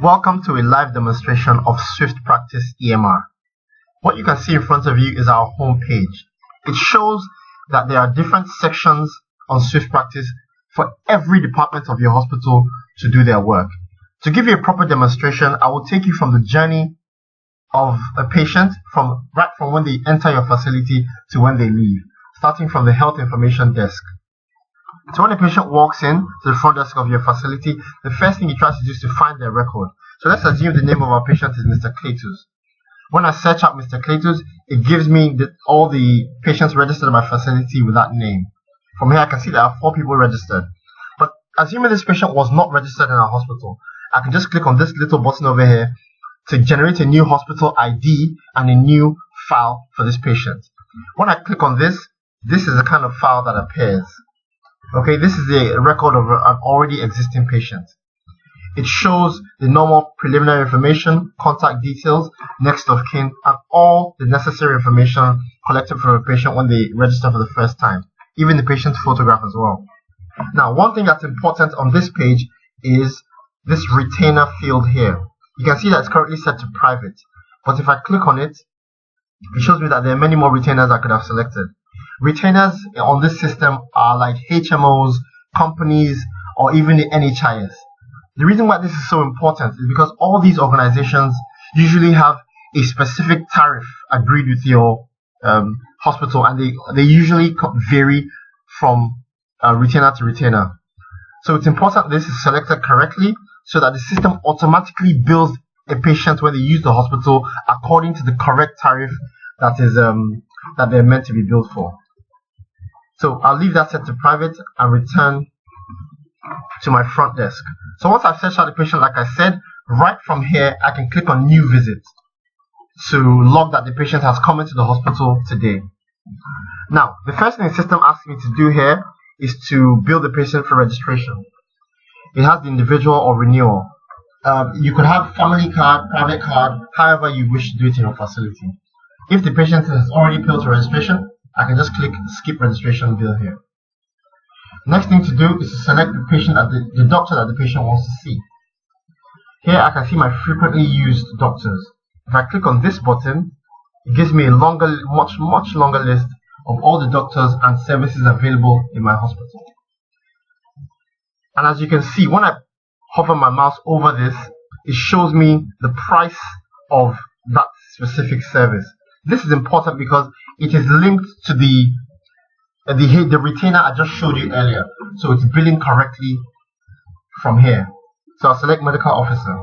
Welcome to a live demonstration of SwiftPractice EMR. What you can see in front of you is our home page. It shows that there are different sections on SwiftPractice for every department of your hospital to do their work. To give you a proper demonstration, I will take you from the journey of a patient right from when they enter your facility to when they leave, starting from the health information desk. So when a patient walks in to the front desk of your facility, the first thing he tries to do is to find their record. So let's assume the name of our patient is Mr. Cletus. When I search out Mr. Cletus, it gives me all the patients registered at my facility with that name. From here I can see there are 4 people registered. But assuming this patient was not registered in our hospital, I can just click on this little button over here to generate a new hospital ID and a new file for this patient. When I click on this, this is the kind of file that appears. Okay, this is a record of an already existing patient. It shows the normal preliminary information, contact details, next of kin, and all the necessary information collected from a patient when they register for the first time, even the patient's photograph as well. Now, one thing that's important on this page is this retainer field here. You can see that it's currently set to private, but if I click on it, it shows me that there are many more retainers I could have selected. Retainers on this system are like HMOs, companies, or even the NHIS. The reason why this is so important is because all these organizations usually have a specific tariff agreed with your hospital, and they usually vary from retainer to retainer. So it's important this is selected correctly so that the system automatically bills a patient when they use the hospital according to the correct tariff that is that they're meant to be billed for. So I'll leave that set to private and return to my front desk. So once I've searched out the patient, like I said, right from here I can click on new visit to log that the patient has come into the hospital today. Now, the first thing the system asks me to do here is to bill the patient for registration. It has the individual or renewal. You could have family card, private card, however you wish to do it in your facility. If the patient has already billed for registration, I can just click skip registration bill here. Next thing to do is to select the patient the doctor that the patient wants to see. Here I can see my frequently used doctors. If I click on this button, it gives me a much longer list of all the doctors and services available in my hospital. And as you can see, when I hover my mouse over this, it shows me the price of that specific service. This is important because it is linked to the retainer I just showed you earlier. So it's billing correctly from here. So I'll select medical officer.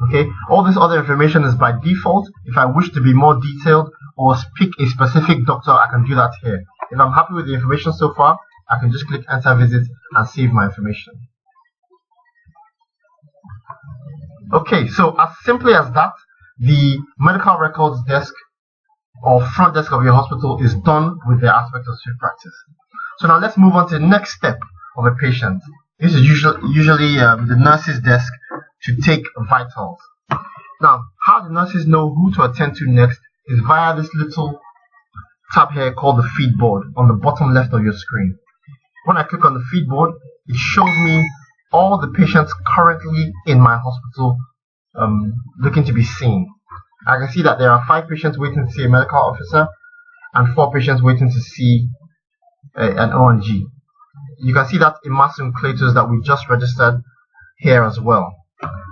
Okay, all this other information is by default. If I wish to be more detailed or pick a specific doctor, I can do that here. If I'm happy with the information so far, I can just click enter visit and save my information. Okay, so as simply as that, the medical records desk or front desk of your hospital is done with the aspect of SwiftPractice. So now let's move on to the next step of a patient. This is usually the nurse's desk to take vitals. Now, how the nurses know who to attend to next is via this little tab here called the feed board on the bottom left of your screen. When I click on the feed board, it shows me all the patients currently in my hospital looking to be seen. I can see that there are 5 patients waiting to see a medical officer and 4 patients waiting to see an ONG. You can see that Emerson Cletus that we just registered here as well.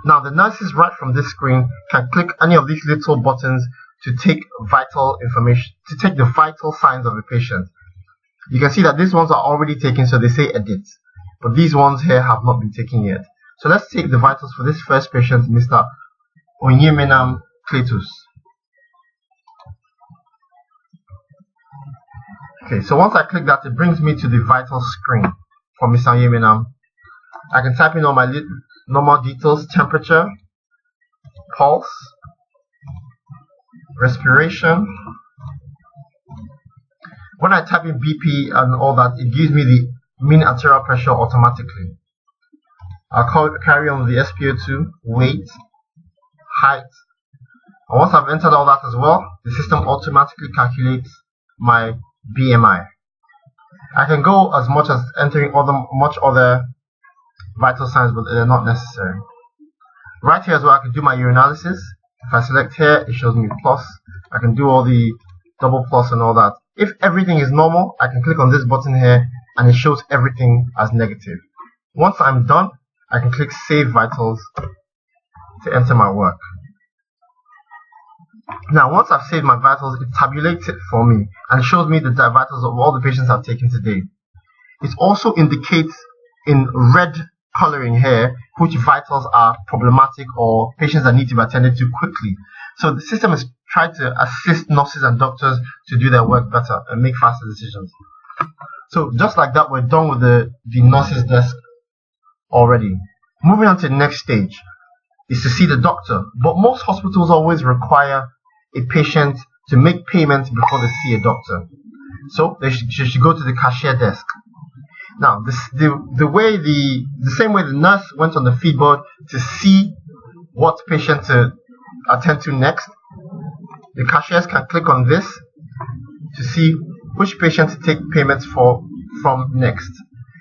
Now the nurses right from this screen can click any of these little buttons to take vital information, to take the vital signs of a patient. You can see that these ones are already taken, so they say edit, but these ones here have not been taken yet. So let's take the vitals for this first patient, Mr. Onyemenam Cletus. Okay, so once I click that, it brings me to the vital screen for Mr. Onyemenam. I can type in all my normal details: temperature, pulse, respiration. When I type in BP and all that, it gives me the mean arterial pressure automatically. I'll carry on with the SpO2, weight, height. And once I've entered all that as well, the system automatically calculates my BMI. I can go as much as entering much other vital signs, but they're not necessary. Right here as well, I can do my urinalysis. If I select here, it shows me plus. I can do all the double plus and all that. If everything is normal, I can click on this button here and it shows everything as negative. Once I'm done, I can click Save Vitals to enter my work. Now, once I've saved my vitals, it tabulates it for me and shows me the vitals of all the patients I've taken today. It also indicates in red coloring here which vitals are problematic or patients that need to be attended to quickly. So the system is trying to assist nurses and doctors to do their work better and make faster decisions. So just like that, we're done with the nurse's desk already. Moving on to the next stage is to see the doctor, but most hospitals always require a patient to make payment before they see a doctor. So they should go to the cashier desk. Now, the same way the nurse went on the feedboard to see what patient to attend to next, the cashiers can click on this to see which patient to take payments from next.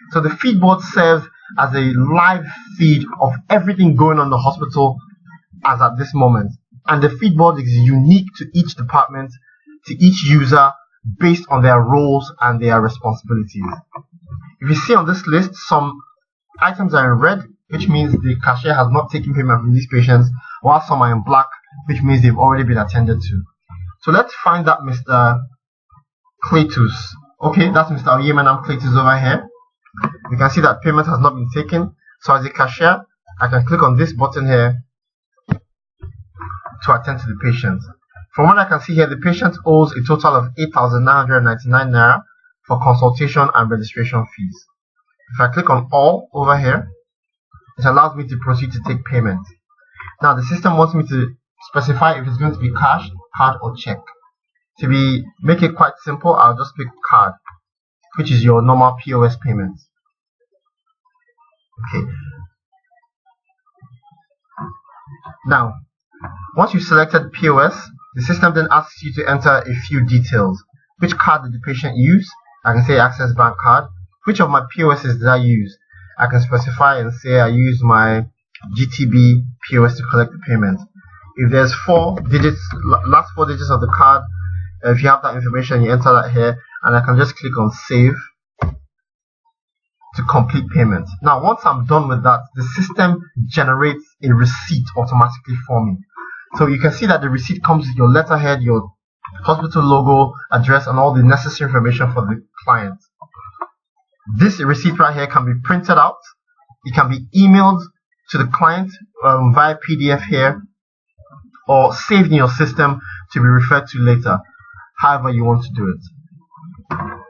So the feedboard serves as a live feed of everything going on in the hospital as at this moment. And the feedboard is unique to each department, to each user, based on their roles and their responsibilities. If you see on this list, some items are in red, which means the cashier has not taken payment from these patients, while some are in black, which means they've already been attended to. So let's find that Mr. Cletus. Okay, that's Mr. Oyemanam Cletus over here. You can see that payment has not been taken. So as a cashier, I can click on this button here to attend to the patient. From what I can see here, the patient owes a total of 8,999 naira for consultation and registration fees. If I click on all over here, it allows me to proceed to take payment. Now the system wants me to specify if it's going to be cash, card or check. To make it quite simple, I'll just pick card, which is your normal POS payment. Okay. Now, once you've selected POS, the system then asks you to enter a few details. Which card did the patient use? I can say Access Bank card. Which of my POSs did I use? I can specify and say I used my GTB POS to collect the payment. If there's last four digits of the card, if you have that information, you enter that here, and I can just click on Save to complete payment. Now, once I'm done with that, the system generates a receipt automatically for me. So you can see that the receipt comes with your letterhead, your hospital logo, address, and all the necessary information for the client. This receipt right here can be printed out. It can be emailed to the client via PDF here, or saved in your system to be referred to later, however you want to do it.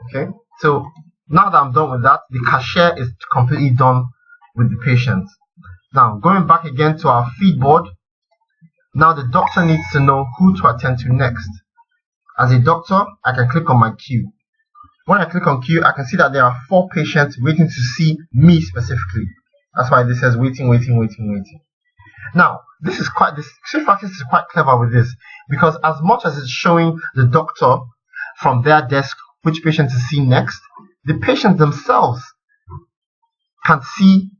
Okay, so now that I'm done with that, the cashier is completely done with the patient. Now, going back again to our feedboard, now the doctor needs to know who to attend to next. As a doctor, I can click on my queue. When I click on queue, I can see that there are 4 patients waiting to see me specifically. That's why this says waiting, waiting, waiting, waiting. Now, SwiftPractice is quite clever with this, because as much as it's showing the doctor from their desk which patient to see next, the patients themselves can see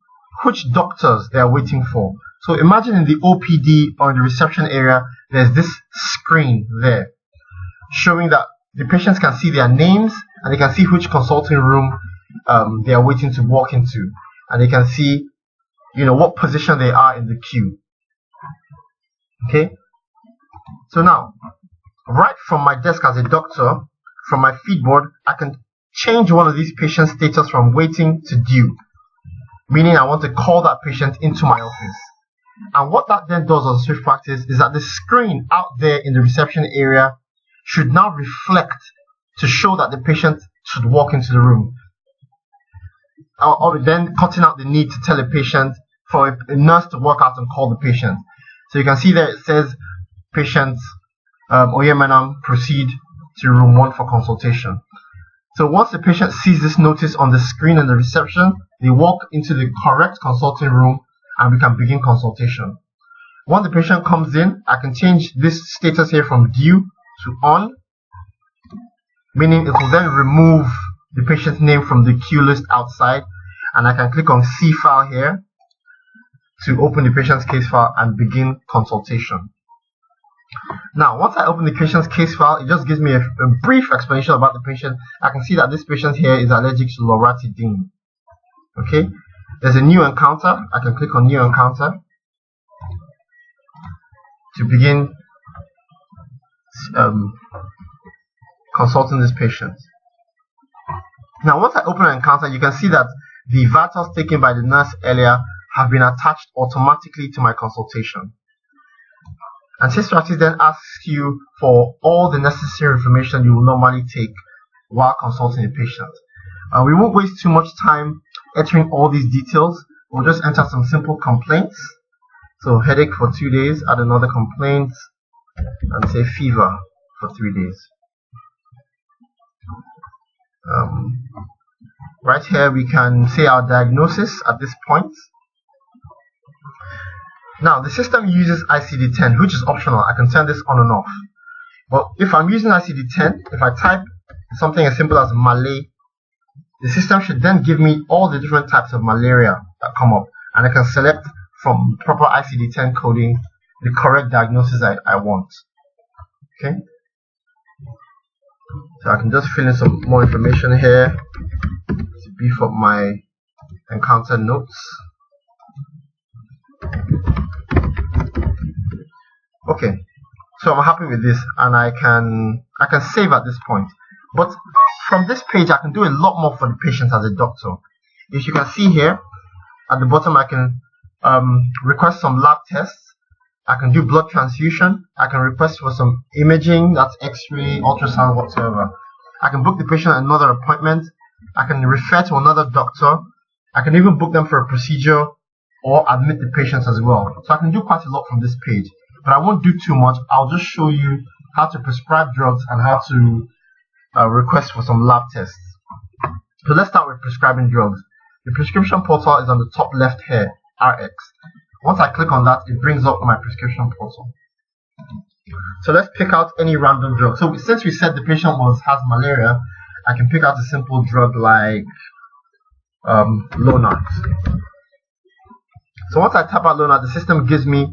which doctors they are waiting for. So imagine in the OPD or in the reception area, there's this screen there showing that the patients can see their names and they can see which consulting room they are waiting to walk into, and they can see, what position they are in the queue. Okay, so now, right from my desk as a doctor, from my feedboard, I can change one of these patients' status from waiting to due, meaning I want to call that patient into my office. And what that then does on SwiftPractice is that the screen out there in the reception area should now reflect to show that the patient should walk into the room, or then cutting out the need to tell a patient for a nurse to walk out and call the patient. So you can see there it says patient Oyemanam, proceed to room 1 for consultation. So once the patient sees this notice on the screen in the reception, they walk into the correct consulting room and we can begin consultation. Once the patient comes in, I can change this status here from due to on, meaning it will then remove the patient's name from the queue list outside, and I can click on see file here to open the patient's case file and begin consultation. Now, once I open the patient's case file, it just gives me a brief explanation about the patient. I can see that this patient here is allergic to loratadine. Okay, there's a new encounter. I can click on new encounter to begin consulting this patient. Now, once I open an encounter, you can see that the vitals taken by the nurse earlier have been attached automatically to my consultation. And SwiftPractice then asks you for all the necessary information you will normally take while consulting a patient. We won't waste too much time entering all these details. We'll just enter some simple complaints. So headache for 2 days, add another complaint, and say fever for 3 days. Right here we can say our diagnosis at this point. Now the system uses ICD-10, which is optional. I can turn this on and off. But if I'm using ICD-10, if I type something as simple as Malay, the system should then give me all the different types of malaria that come up, and I can select from proper ICD-10 coding the correct diagnosis I want. Okay, so I can just fill in some more information here to beef up my encounter notes. Okay, so I'm happy with this, and I can save at this point. But from this page, I can do a lot more for the patient as a doctor. If you can see here at the bottom, I can request some lab tests. I can do blood transfusion. I can request for some imaging, that's X-ray, ultrasound, whatsoever. I can book the patient another appointment. I can refer to another doctor. I can even book them for a procedure or admit the patients as well. So I can do quite a lot from this page, but I won't do too much. I'll just show you how to prescribe drugs and how to request for some lab tests. So let's start with prescribing drugs. The prescription portal is on the top left here, RX. Once I click on that, it brings up my prescription portal. So let's pick out any random drug. So since we said the patient has malaria, I can pick out a simple drug like Lonart. So once I type out Lonart, the system gives me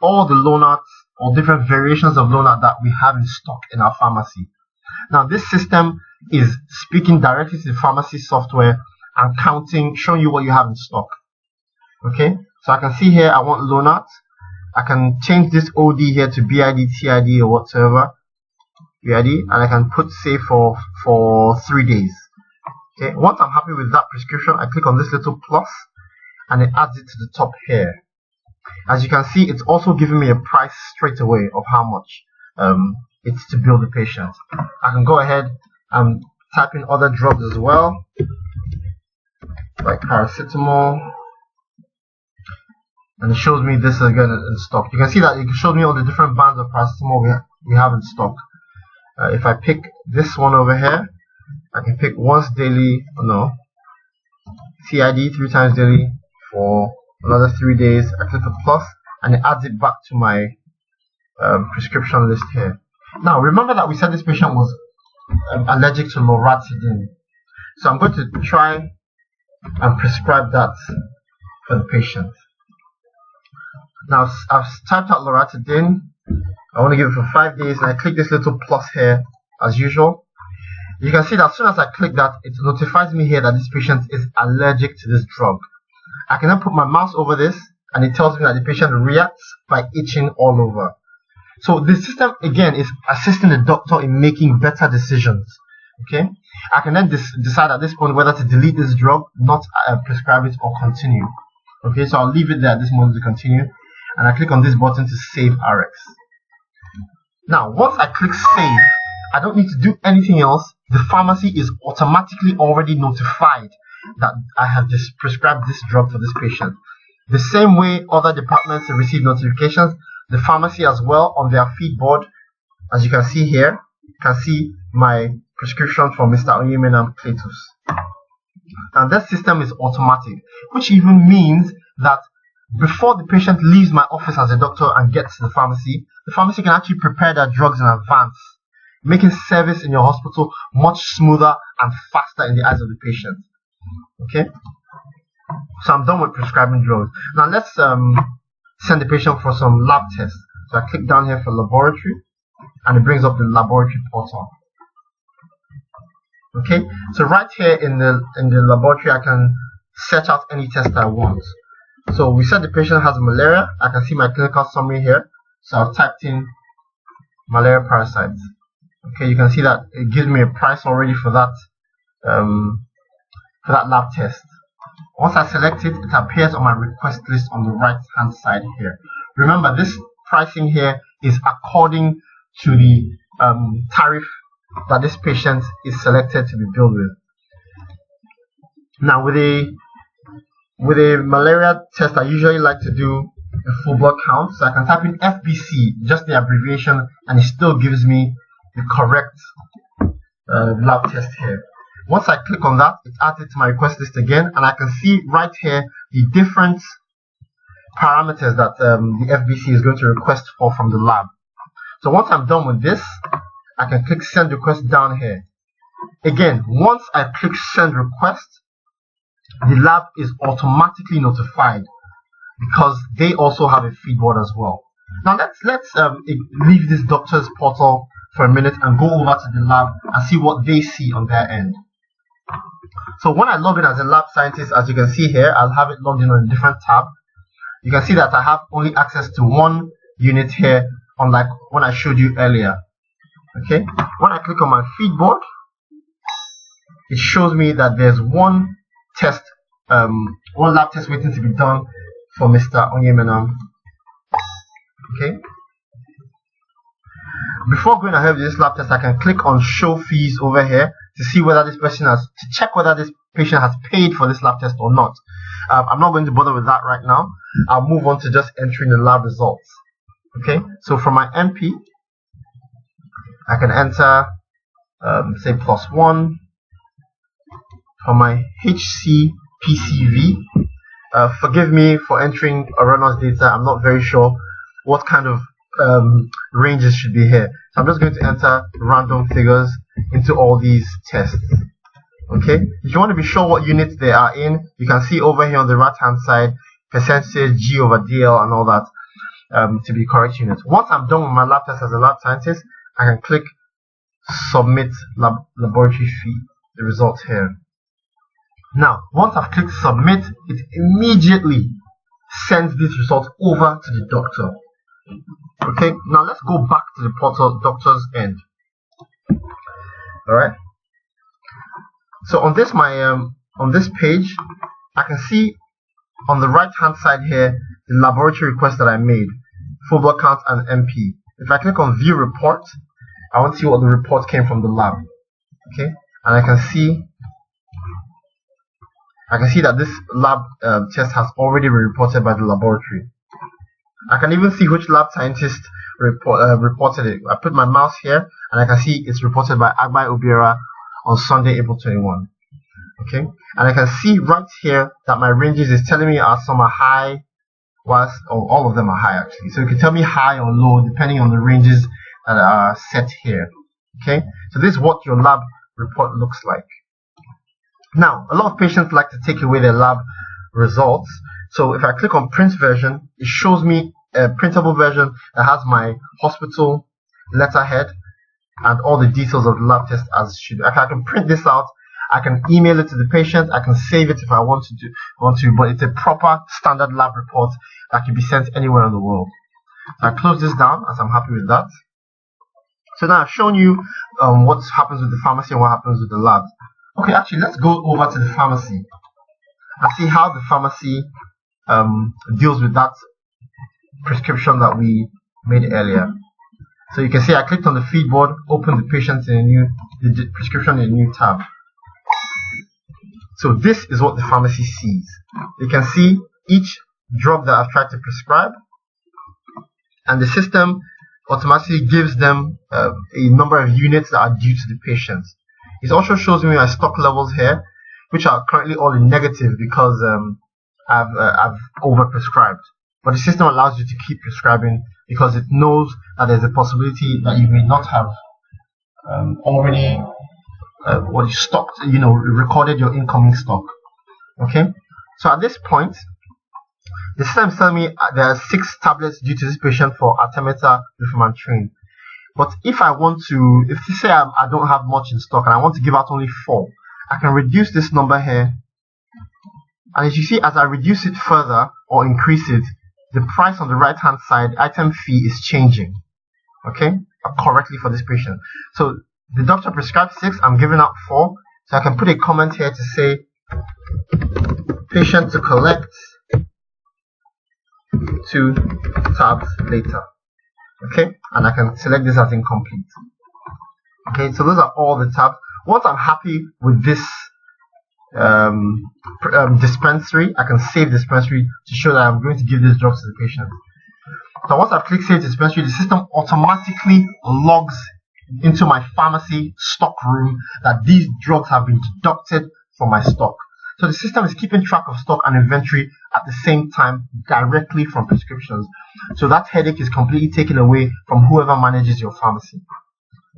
all the Lonart or different variations of Lonart that we have in stock in our pharmacy. Now this system is speaking directly to the pharmacy software and counting, showing you what you have in stock. Okay, so I can see here I want Lonart. I can change this OD here to BID, TID, or whatsoever. BID, and I can put say for 3 days. Okay, once I'm happy with that prescription, I click on this little plus and it adds it to the top here. As you can see, it's also giving me a price straight away of how much it's to bill the patient. I can go ahead and type in other drugs as well, like paracetamol, and it shows me this again in stock. You can see that it shows me all the different brands of paracetamol we have in stock. If I pick this one over here, I can pick once daily, TID 3 times daily for another 3 days. I click a plus and it adds it back to my prescription list here. Now remember that we said this patient was allergic to loratadine, so I'm going to try and prescribe that for the patient. Now I've typed out loratadine. I want to give it for 5 days, and I click this little plus here as usual. You can see that as soon as I click that, it notifies me here that this patient is allergic to this drug. I can then put my mouse over this and it tells me that the patient reacts by itching all over. So the system again is assisting the doctor in making better decisions. Okay, I can then decide at this point whether to delete this drug, not prescribe it, or continue. Okay, so I'll leave it there at this moment to continue, and I click on this button to save RX. Now once I click save, I don't need to do anything else. The pharmacy is automatically already notified that I have just prescribed this drug for this patient. The same way other departments receive notifications, the pharmacy as well on their feed board, as you can see here, you can see my prescription for Mr. Onyemenam Cletus. And that system is automatic, which even means that before the patient leaves my office as a doctor and gets to the pharmacy can actually prepare their drugs in advance, making service in your hospital much smoother and faster in the eyes of the patient. Okay. So I'm done with prescribing drugs. Now let's send the patient for some lab tests. So I click down here for laboratory, and it brings up the laboratory portal. Okay, so right here in the laboratory, I can search out any test I want. So we said the patient has malaria. I can see my clinical summary here. So I've typed in malaria parasites. Okay, you can see that it gives me a price already for that lab test. Once I select it, it appears on my request list on the right hand side here. Remember, this pricing here is according to the tariff that this patient is selected to be billed with. Now with a malaria test, I usually like to do a full blood count. So I can type in FBC, just the abbreviation, and it still gives me the correct lab test here. Once I click on that, it adds it to my request list again, and I can see right here the different parameters that the FBC is going to request for from the lab. So once I'm done with this, I can click send request down here. Again, once I click send request, the lab is automatically notified because they also have a feedboard as well. Now let's leave this doctor's portal for a minute and go over to the lab and see what they see on their end. So when I log in as a lab scientist, as you can see here, I'll have it logged in on a different tab. You can see that I have only access to one unit here, unlike when I showed you earlier. Okay, when I click on my feedboard, it shows me that there's one test, one lab test waiting to be done for Mr. Onyemenam. Okay. Before going ahead with this lab test, I can click on show fees over here to see whether this person has, to check whether this patient has paid for this lab test or not. I'm not going to bother with that right now. I'll move on to just entering the lab results. Okay, so for my MP, I can enter, say, +1. For my HCPCV, forgive me for entering a runner's data. I'm not very sure what kind of ranges should be here. So I'm just going to enter random figures into all these tests. Okay, if you want to be sure what units they are in, you can see over here on the right hand side percentage G over DL and all that to be correct units. Once I'm done with my lab test as a lab scientist, I can click submit laboratory fee, the results here. Now once I've clicked submit, it immediately sends this result over to the doctor. Okay, now let's go back to the portal doctor's end. Alright, so on this on this page, I can see on the right hand side here the laboratory request that I made, full blood count and MP. If I click on view report, I want to see what the report came from the lab. Okay, and I can see that this lab test has already been reported by the laboratory. I can even see which lab scientist reported it. I put my mouse here and I can see it's reported by Agbai Obiera on Sunday, April 21. Okay, and I can see right here that my ranges is telling me some are high, whilst all of them are high actually. So you can tell me high or low depending on the ranges that are set here. Okay, so this is what your lab report looks like. Now, a lot of patients like to take away their lab results. So if I click on print version, it shows me a printable version that has my hospital letterhead and all the details of the lab test as it should. I can print this out, I can email it to the patient, I can save it if I want to, but it's a proper standard lab report that can be sent anywhere in the world. So I close this down as I'm happy with that. So now I've shown you what happens with the pharmacy and what happens with the lab. Okay, actually let's go over to the pharmacy and see how the pharmacy deals with that prescription that we made earlier. So you can see I clicked on the feedboard, opened the patient in the prescription in a new tab. So this is what the pharmacy sees. You can see each drug that I've tried to prescribe, and the system automatically gives them a number of units that are due to the patients. It also shows me my stock levels here, which are currently all in negative because I've overprescribed. But the system allows you to keep prescribing because it knows that there's a possibility that you may not have already stocked, recorded your incoming stock. Okay, So at this point, the system is telling me there are 6 tablets due to this patient for artemether lumefantrine. But if I want to, if you say I don't have much in stock and I want to give out only 4, I can reduce this number here. And as you see, as I reduce it further or increase it, the price on the right hand side, item fee, is changing. Okay, correctly for this patient. So the doctor prescribed 6, I'm giving out 4. So I can put a comment here to say patient to collect 2 tabs later. Okay, and I can select this as incomplete. Okay, so those are all the tabs. Once I'm happy with this dispensary, I can save dispensary to show that I'm going to give these drugs to the patient. So once I've clicked save dispensary, the system automatically logs into my pharmacy stock room that these drugs have been deducted from my stock. So the system is keeping track of stock and inventory at the same time directly from prescriptions. So that headache is completely taken away from whoever manages your pharmacy.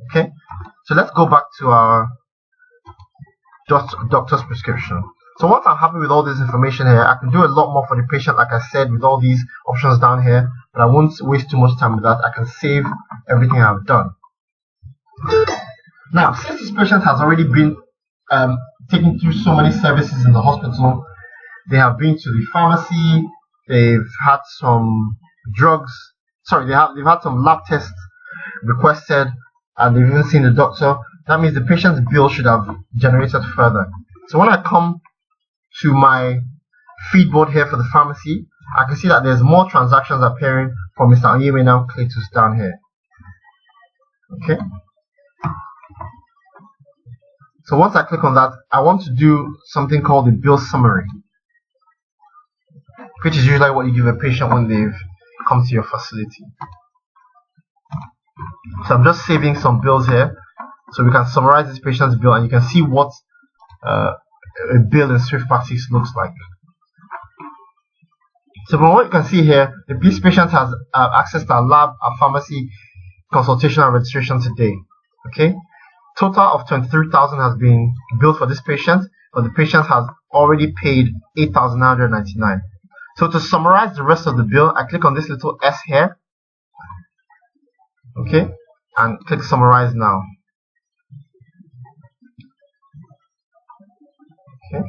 Okay, so let's go back to our doctor's prescription. So once I'm happy with all this information here, I can do a lot more for the patient, like I said, with all these options down here, but I won't waste too much time with that. I can save everything I've done. Now, since this patient has already been taken through so many services in the hospital, they have been to the pharmacy, they've had some drugs, sorry, they've had some lab tests requested, and they've even seen the doctor. That means the patient's bill should have generated further. So when I come to my feed board here for the pharmacy, I can see that there's more transactions appearing for Mr. Onyemena Cletus down here. Okay. So once I click on that, I want to do something called the bill summary, which is usually what you give a patient when they've come to your facility. So I'm just saving some bills here, so we can summarize this patient's bill, and you can see what a bill in SwiftPractice looks like. So from what you can see here, this patient has access to our lab, our pharmacy, consultation and registration today. Okay, total of 23,000 has been billed for this patient, but the patient has already paid 8,999. So to summarize the rest of the bill, I click on this little S here. Okay, and click summarize now. Okay.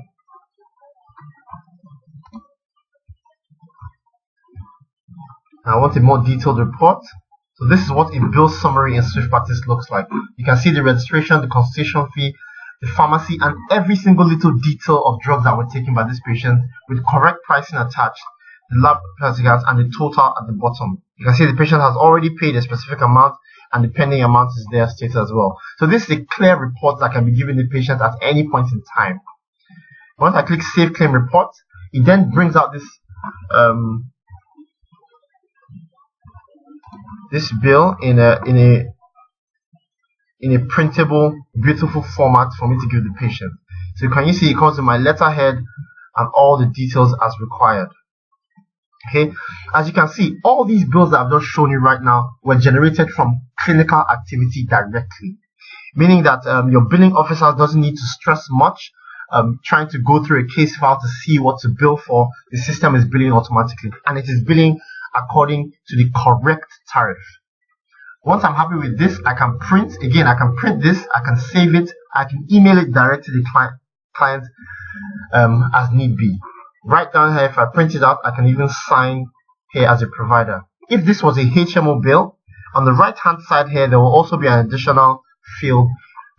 I want a more detailed report. So this is what a bill summary in SwiftPractice looks like. You can see the registration, the consultation fee, the pharmacy, and every single little detail of drugs that were taken by this patient with correct pricing attached, the lab certificates, and the total at the bottom. You can see the patient has already paid a specific amount, and the pending amount is there stated as well. So this is a clear report that can be given to the patient at any point in time. Once I click Save Claim Report, it then brings out this this bill in a printable, beautiful format for me to give the patient. So can you see it comes with my letterhead and all the details as required. Okay, as you can see, all these bills that I've just shown you right now were generated from clinical activity directly, meaning that your billing officer doesn't need to stress much trying to go through a case file to see what to bill for. The system is billing automatically, and it is billing according to the correct tariff. Once I'm happy with this, I can print. Again, I can print this, I can save it, I can email it direct to the client as need be. Right down here, if I print it out, I can even sign here as a provider. If this was a HMO bill, on the right hand side here, there will also be an additional field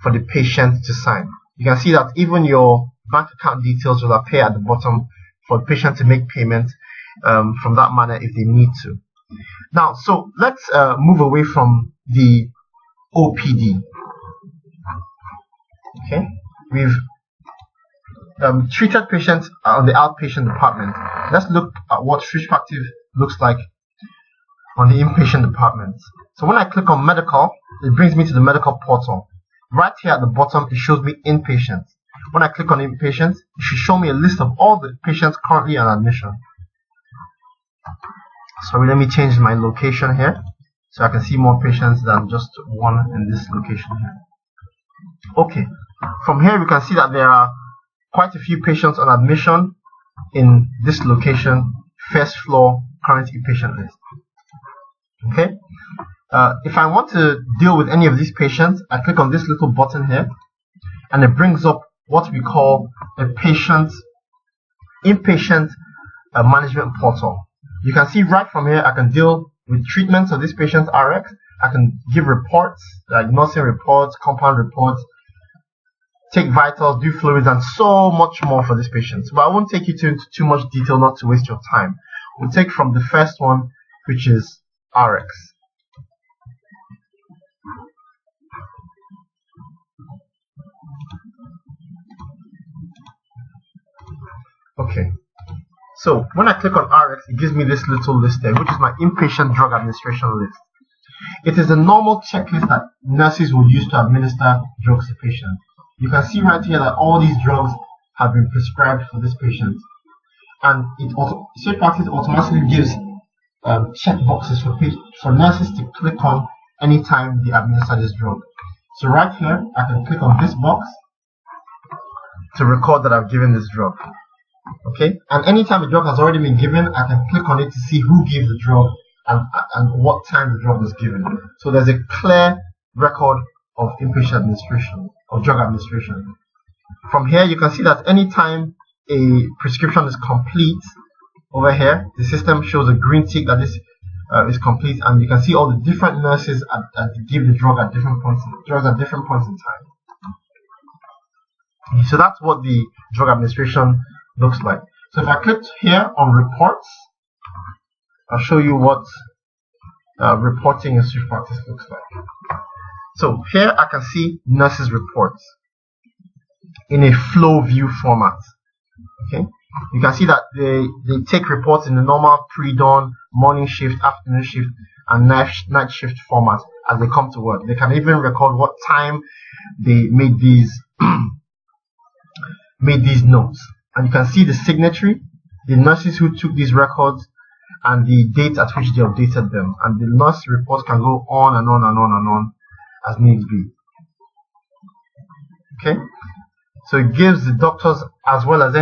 for the patient to sign. You can see that even your bank account details will appear at the bottom for the patient to make payment from that manner if they need to. Now, so let's move away from the OPD. Okay, we've treated patients on the outpatient department. Let's look at what SwiftPractice looks like on the inpatient department. So when I click on medical, it brings me to the medical portal. Right here at the bottom, it shows me inpatient. When I click on inpatient, it should show me a list of all the patients currently on admission. Sorry, let me change my location here so I can see more patients than just one in this location here. Okay, from here we can see that there are quite a few patients on admission in this location, first floor, current inpatient list. Okay. If I want to deal with any of these patients, I click on this little button here, and it brings up what we call a inpatient management portal. You can see right from here, I can deal with treatments of this patient's RX. I can give reports, like nursing reports, compound reports, take vitals, do fluids, and so much more for this patient. But I won't take you into too much detail, not to waste your time. We'll take from the first one, which is RX. Okay, so when I click on RX, it gives me this little list there, which is my inpatient drug administration list. It is a normal checklist that nurses will use to administer drugs to patients. You can see right here that all these drugs have been prescribed for this patient, and SwiftPractice automatically gives check boxes for nurses to click on anytime they administer this drug. So right here, I can click on this box to record that I've given this drug. Okay, and anytime a drug has already been given, I can click on it to see who gave the drug and what time the drug was given. So there's a clear record of inpatient administration, of drug administration. From here, you can see that anytime a prescription is complete, over here, the system shows a green tick that this is complete, and you can see all the different nurses that give the drug at different points in time. So that's what the drug administration looks like. So if I click here on reports, I'll show you what reporting in SwiftPractice looks like. So here I can see nurses' reports in a flow view format. Okay, you can see that they take reports in the normal pre-dawn, morning shift, afternoon shift, and night shift format as they come to work. They can even record what time they made these notes, and you can see the signatory, the nurses who took these records, and the date at which they updated them. And the nurse reports can go on and on and on and on as needs be. Okay, so it gives the doctors as well as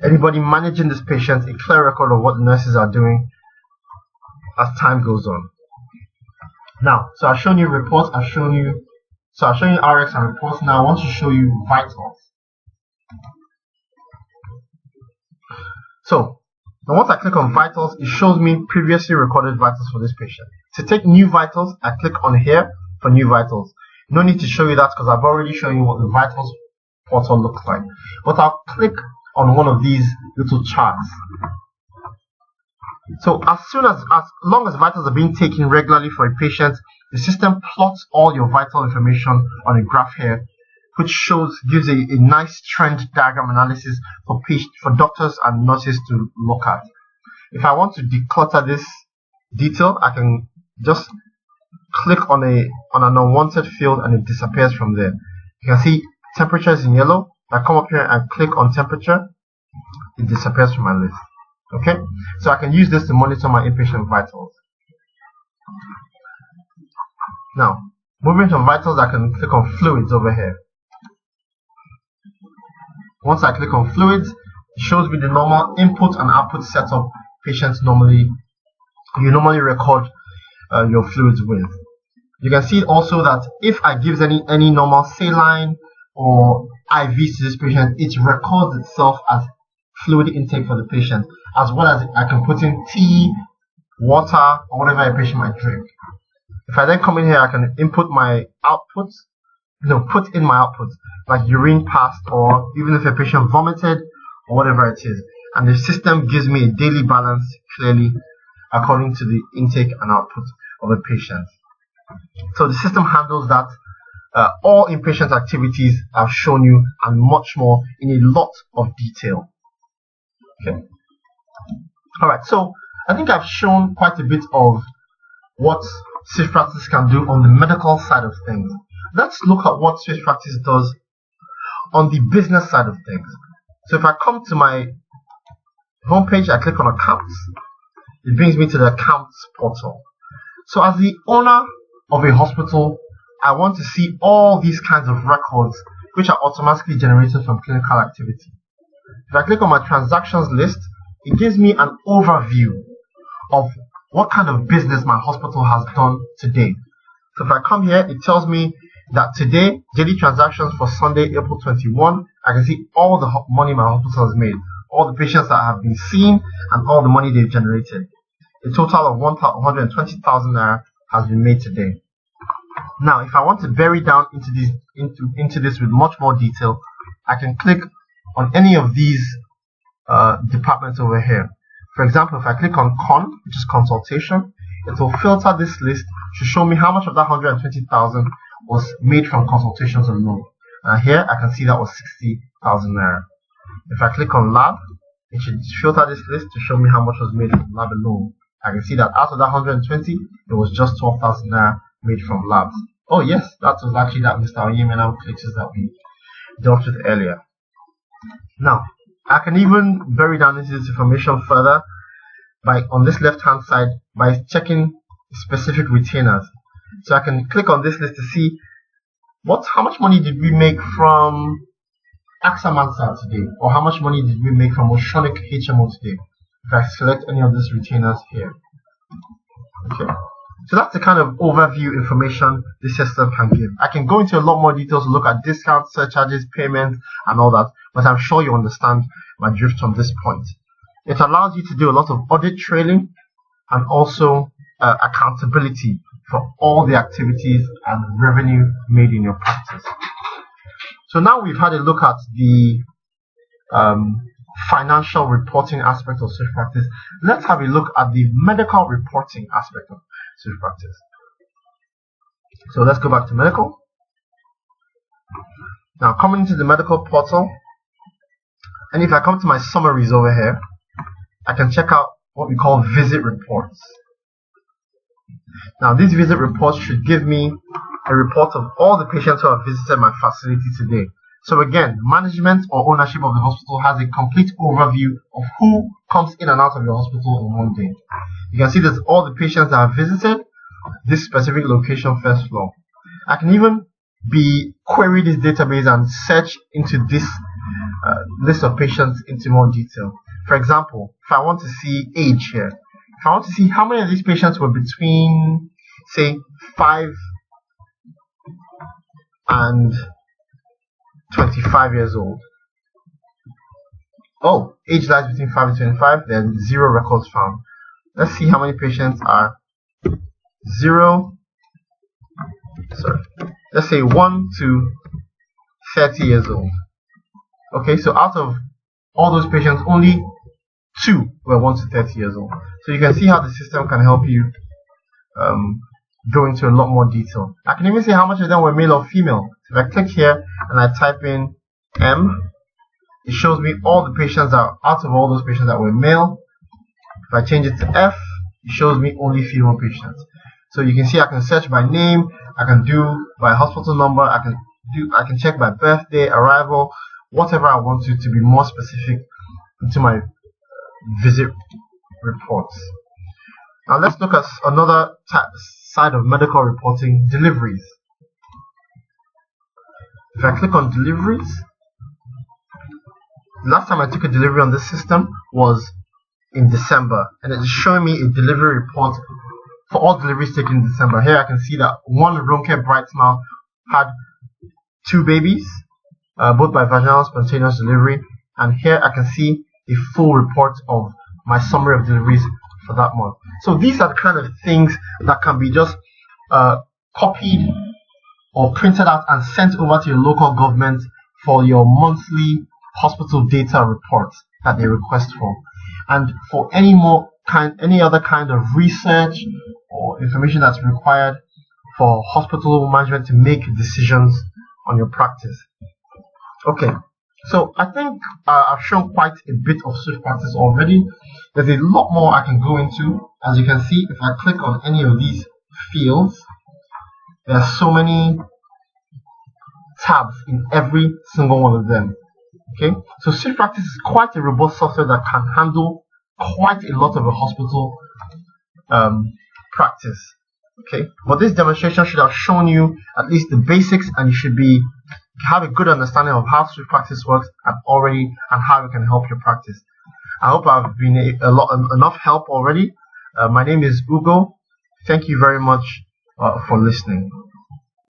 anybody managing this patient a clear record of what the nurses are doing as time goes on. Now, so I've shown you reports, I've shown you RX and reports. Now I want to show you vitals. So now once I click on vitals, it shows me previously recorded vitals for this patient. To take new vitals, I click on here for new vitals. No need to show you that because I've already shown you what the vitals portal looks like. But I'll click on one of these little charts. So as long as vitals are being taken regularly for a patient, the system plots all your vital information on a graph here, which gives a nice trend diagram analysis for doctors and nurses to look at. If I want to declutter this detail, I can just click on an unwanted field and it disappears from there. You can see temperature is in yellow. If I come up here and click on temperature, it disappears from my list. Okay, so I can use this to monitor my inpatient vitals. Now, moving from vitals, I can click on fluids over here. Once I click on fluids, it shows me the normal input and output setup patients normally record your fluids with. You can see also that if I give any normal saline or IVs to this patient, it records itself as fluid intake for the patient, as well as I can put in tea, water, or whatever a patient might drink. If I then come in here, I can input my outputs, put in my outputs, like urine passed, or even if a patient vomited, or whatever it is. And the system gives me a daily balance clearly according to the intake and output of a patient. So the system handles that. All inpatient activities I've shown you and much more in a lot of detail. Okay. Alright, so I think I've shown quite a bit of what SwiftPractice can do on the medical side of things. Let's look at what SwiftPractice does on the business side of things. So if I come to my homepage, I click on accounts, it brings me to the accounts portal. So as the owner of a hospital, I want to see all these kinds of records which are automatically generated from clinical activity. If If I click on my transactions list, it gives me an overview of what kind of business my hospital has done today. So if I come here, it tells me that today, daily transactions for Sunday, April 21, I can see all the money my hospital has made, all the patients that have been seen, and all the money they've generated. A total of 120,000 naira has been made today. Now, if I want to bury down into this with much more detail, I can click on any of these departments over here. For example, if I click on Con, which is consultation, it will filter this list to show me how much of that 120,000 was made from consultations alone. And here I can see that was 60,000 naira. If I click on lab, it should filter this list to show me how much was made from lab alone. I can see that out of that 120, it was just 12,000 naira made from labs. Oh yes, that was actually that Mr. Oyemena glitches that we dealt with earlier. Now, I can even bury down into this information further by on this left hand side by checking specific retainers. So I can click on this list to see how much money did we make from AXA Mansa today, or how much money did we make from Oceanic HMO today. If I select any of these retainers here. Okay. So that's the kind of overview information this system can give. I can go into a lot more details to look at discounts, surcharges, payments, and all that, but I'm sure you understand my drift from this point. It allows you to do a lot of audit trailing and also accountability for all the activities and revenue made in your practice. So now we've had a look at the financial reporting aspect of SwiftPractice. Let's have a look at the medical reporting aspect of SwiftPractice. So let's go back to medical. Now coming into the medical portal, and if I come to my summaries over here, I can check out what we call visit reports. Now these visit reports should give me a report of all the patients who have visited my facility today. So again, management or ownership of the hospital has a complete overview of who comes in and out of your hospital in one day. You can see there's all the patients that have visited this specific location, first floor. I can even query this database and search into this list of patients into more detail. For example, if I want to see age here, if I want to see how many of these patients were between, say, 5 and 25 years old. Oh, age lies between 5 and 25, then 0 records found. Let's see how many patients are let's say 1 to 30 years old. Okay, so out of all those patients, only 2 were 1 to 30 years old. So you can see how the system can help you go into a lot more detail. I can even see how much of them were male or female. So if I click here and I type in M, it shows me all the patients that are out of all those patients that were male. If I change it to F, it shows me only female patients. So you can see I can search by name, I can do by hospital number, I can check by birthday, arrival, whatever I want to be more specific into my visit reports. Now let's look at another side of medical reporting, deliveries. If I click on deliveries, the last time I took a delivery on this system was in December, and it's showing me a delivery report for all deliveries taken in December. Here I can see that one Ronke Bright Smile had 2 babies, both by vaginal spontaneous delivery, and here I can see a full report of my summary of deliveries for that month. So these are the kind of things that can be just copied or printed out and sent over to your local government for your monthly hospital data reports that they request for. And for any other kind of research or information that's required for hospital management to make decisions on your practice. Okay, so I think I've shown quite a bit of SwiftPractice already. There's a lot more I can go into. As you can see, if I click on any of these fields, there are so many tabs in every single one of them. Okay, so SwiftPractice is quite a robust software that can handle quite a lot of a hospital practice. Okay, but this demonstration should have shown you at least the basics, and you should be have a good understanding of how SwiftPractice works and how it can help your practice. I hope I've been enough help already. My name is Ugo. Thank you very much for listening.